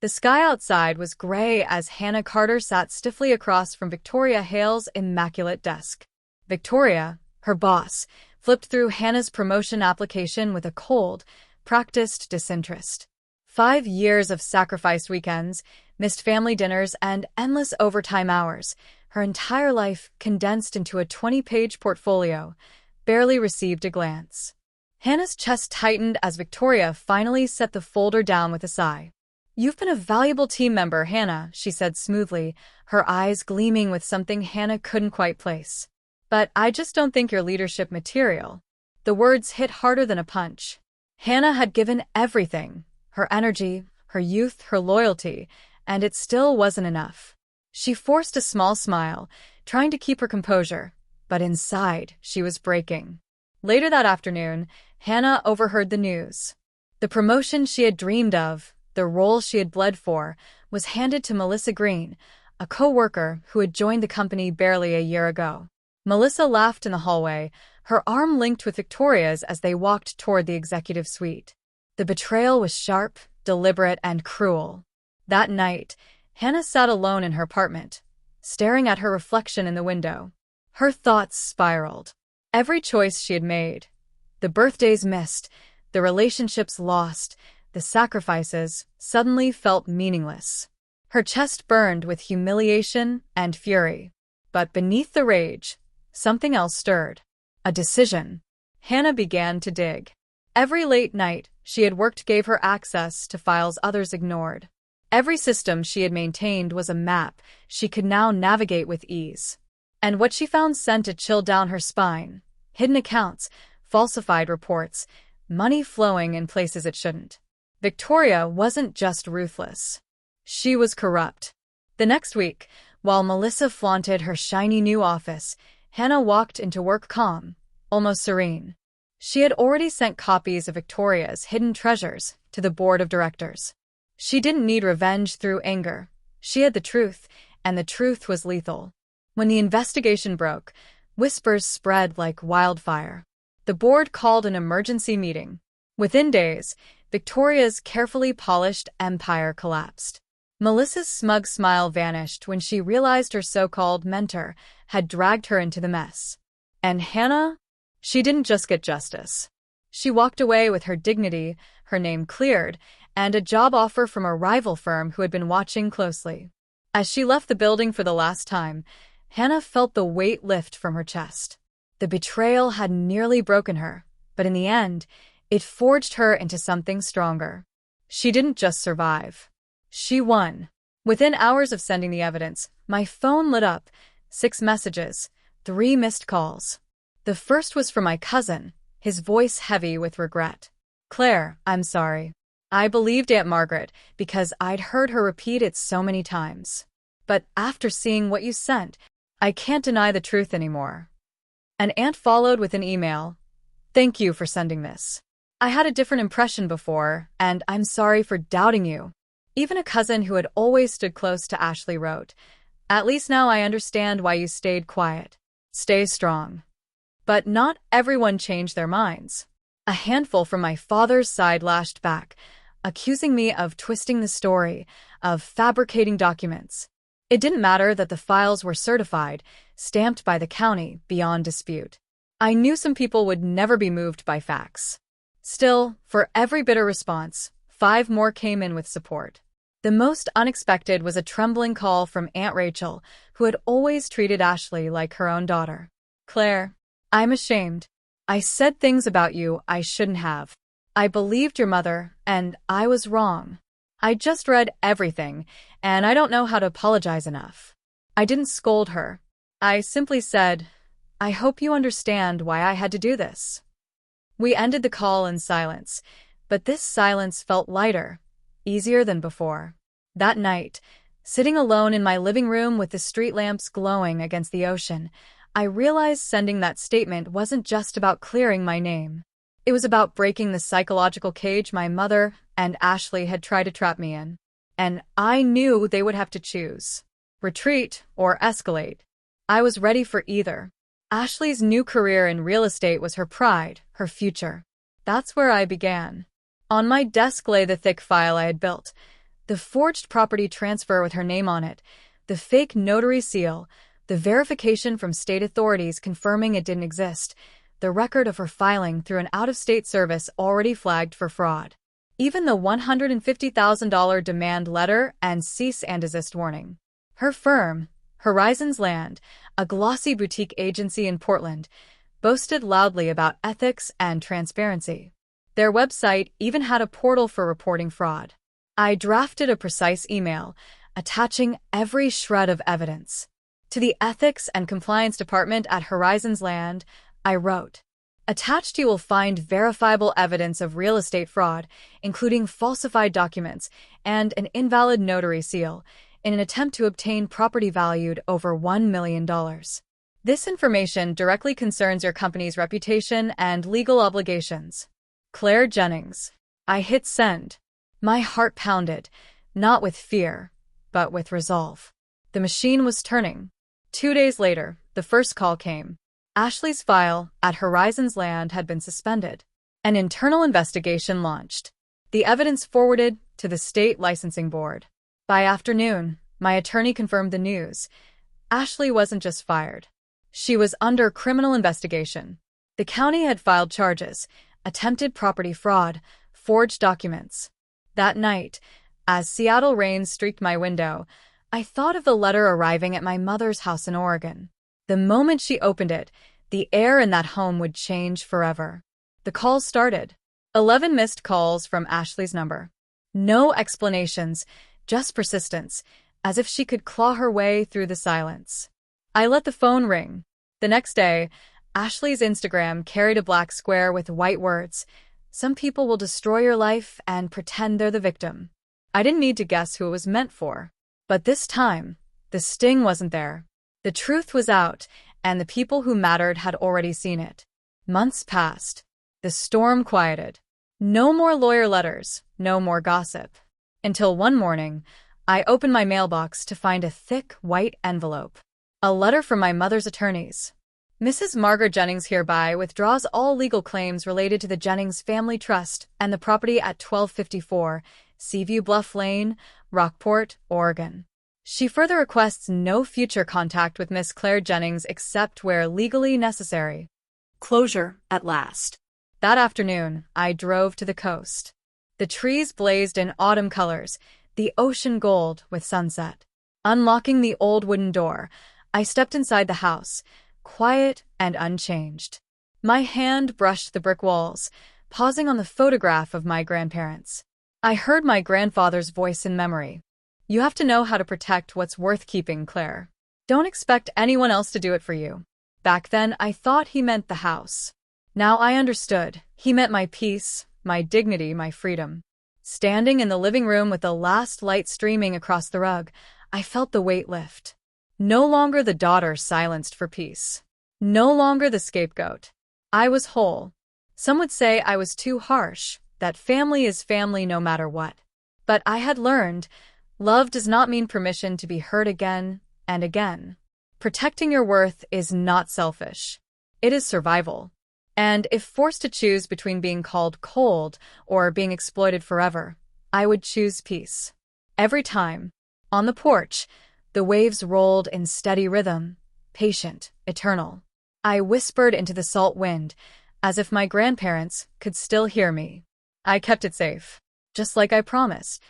The sky outside was gray as Hannah Carter sat stiffly across from Victoria Hale's immaculate desk. Victoria, her boss, flipped through Hannah's promotion application with a cold, practiced disinterest. 5 years of sacrificed weekends, missed family dinners, and endless overtime hours, her entire life condensed into a 20-page portfolio, barely received a glance. Hannah's chest tightened as Victoria finally set the folder down with a sigh. "You've been a valuable team member, Hannah," she said smoothly, her eyes gleaming with something Hannah couldn't quite place. "But I just don't think you're leadership material." The words hit harder than a punch. Hannah had given everything, her energy, her youth, her loyalty, and it still wasn't enough. She forced a small smile, trying to keep her composure, but inside she was breaking. Later that afternoon, Hannah overheard the news. The promotion she had dreamed of, the role she had bled for, was handed to Melissa Green, a co-worker who had joined the company barely a year ago. Melissa laughed in the hallway, her arm linked with Victoria's as they walked toward the executive suite. The betrayal was sharp, deliberate, and cruel. That night, Hannah sat alone in her apartment, staring at her reflection in the window. Her thoughts spiraled. Every choice she had made, the birthdays missed, the relationships lost, the sacrifices, suddenly felt meaningless. Her chest burned with humiliation and fury. But beneath the rage, something else stirred. A decision. Hannah began to dig. Every late night she had worked gave her access to files others ignored. Every system she had maintained was a map she could now navigate with ease. And what she found sent a chill down her spine. Hidden accounts, falsified reports, money flowing in places it shouldn't. Victoria wasn't just ruthless. She was corrupt. The next week, while Melissa flaunted her shiny new office, Hannah walked into work calm, almost serene. She had already sent copies of Victoria's hidden treasures to the board of directors. She didn't need revenge through anger. She had the truth, and the truth was lethal. When the investigation broke, whispers spread like wildfire. The board called an emergency meeting. Within days, Victoria's carefully polished empire collapsed. Melissa's smug smile vanished when she realized her so-called mentor had dragged her into the mess. And Hannah? She didn't just get justice. She walked away with her dignity, her name cleared, and a job offer from a rival firm who had been watching closely. As she left the building for the last time, Hannah felt the weight lift from her chest. The betrayal had nearly broken her, but in the end, it forged her into something stronger. She didn't just survive. She won. Within hours of sending the evidence, my phone lit up. 6 messages, 3 missed calls. The first was from my cousin, his voice heavy with regret. "Claire, I'm sorry. I believed Aunt Margaret because I'd heard her repeat it so many times. But after seeing what you sent, I can't deny the truth anymore." An aunt followed with an email. "Thank you for sending this. I had a different impression before, and I'm sorry for doubting you." Even a cousin who had always stood close to Ashley wrote, "At least now I understand why you stayed quiet. Stay strong." But not everyone changed their minds. A handful from my father's side lashed back, accusing me of twisting the story, of fabricating documents. It didn't matter that the files were certified, stamped by the county, beyond dispute. I knew some people would never be moved by facts. Still, for every bitter response, 5 more came in with support. The most unexpected was a trembling call from Aunt Rachel, who had always treated Ashley like her own daughter. "Claire, I'm ashamed. I said things about you I shouldn't have. I believed your mother, and I was wrong. I just read everything, and I don't know how to apologize enough." I didn't scold her. I simply said, "I hope you understand why I had to do this." We ended the call in silence, but this silence felt lighter, easier than before. That night, sitting alone in my living room with the street lamps glowing against the ocean, I realized sending that statement wasn't just about clearing my name. It was about breaking the psychological cage my mother and Ashley had tried to trap me in. And I knew they would have to choose. Retreat or escalate. I was ready for either. Ashley's new career in real estate was her pride, her future. That's where I began. On my desk lay the thick file I had built, The forged property transfer with her name on it, the fake notary seal, the verification from state authorities confirming it didn't exist, the record of her filing through an out-of-state service already flagged for fraud. Even the $150,000 demand letter and cease and desist warning. Her firm, Horizons Land, a glossy boutique agency in Portland, boasted loudly about ethics and transparency. Their website even had a portal for reporting fraud. I drafted a precise email, attaching every shred of evidence. To the Ethics and Compliance Department at Horizons Land, I wrote, "Attached you will find verifiable evidence of real estate fraud, including falsified documents and an invalid notary seal, in an attempt to obtain property valued over $1 million. This information directly concerns your company's reputation and legal obligations. Claire Jennings." I hit send. My heart pounded, not with fear, but with resolve. The machine was turning. 2 days later, the first call came. Ashley's file at Horizons Land had been suspended. An internal investigation launched. The evidence forwarded to the state licensing board. By afternoon, my attorney confirmed the news. Ashley wasn't just fired. She was under criminal investigation. The county had filed charges, attempted property fraud, forged documents. That night, as Seattle rain streaked my window, I thought of the letter arriving at my mother's house in Oregon. The moment she opened it, the air in that home would change forever. The calls started. 11 missed calls from Ashley's number. No explanations, just persistence, as if she could claw her way through the silence. I let the phone ring. The next day, Ashley's Instagram carried a black square with white words. "Some people will destroy your life and pretend they're the victim." I didn't need to guess who it was meant for. But this time, the sting wasn't there. The truth was out, and the people who mattered had already seen it. Months passed. The storm quieted. No more lawyer letters, no more gossip. Until one morning, I opened my mailbox to find a thick, white envelope. A letter from my mother's attorneys. "Mrs. Margaret Jennings hereby withdraws all legal claims related to the Jennings Family Trust and the property at 1254 Seaview Bluff Lane, Rockport, Oregon. She further requests no future contact with Miss Claire Jennings except where legally necessary." Closure at last. That afternoon, I drove to the coast. The trees blazed in autumn colors, the ocean gold with sunset. Unlocking the old wooden door, I stepped inside the house, quiet and unchanged. My hand brushed the brick walls, pausing on the photograph of my grandparents. I heard my grandfather's voice in memory. "You have to know how to protect what's worth keeping, Claire. Don't expect anyone else to do it for you." Back then, I thought he meant the house. Now I understood. He meant my peace, my dignity, my freedom. Standing in the living room with the last light streaming across the rug, I felt the weight lift. No longer the daughter silenced for peace. No longer the scapegoat. I was whole. Some would say I was too harsh, that family is family no matter what. But I had learned, love does not mean permission to be hurt again and again. Protecting your worth is not selfish. It is survival. And if forced to choose between being called cold or being exploited forever, I would choose peace. Every time. On the porch, the waves rolled in steady rhythm, patient, eternal. I whispered into the salt wind, as if my grandparents could still hear me. I kept it safe, just like I promised.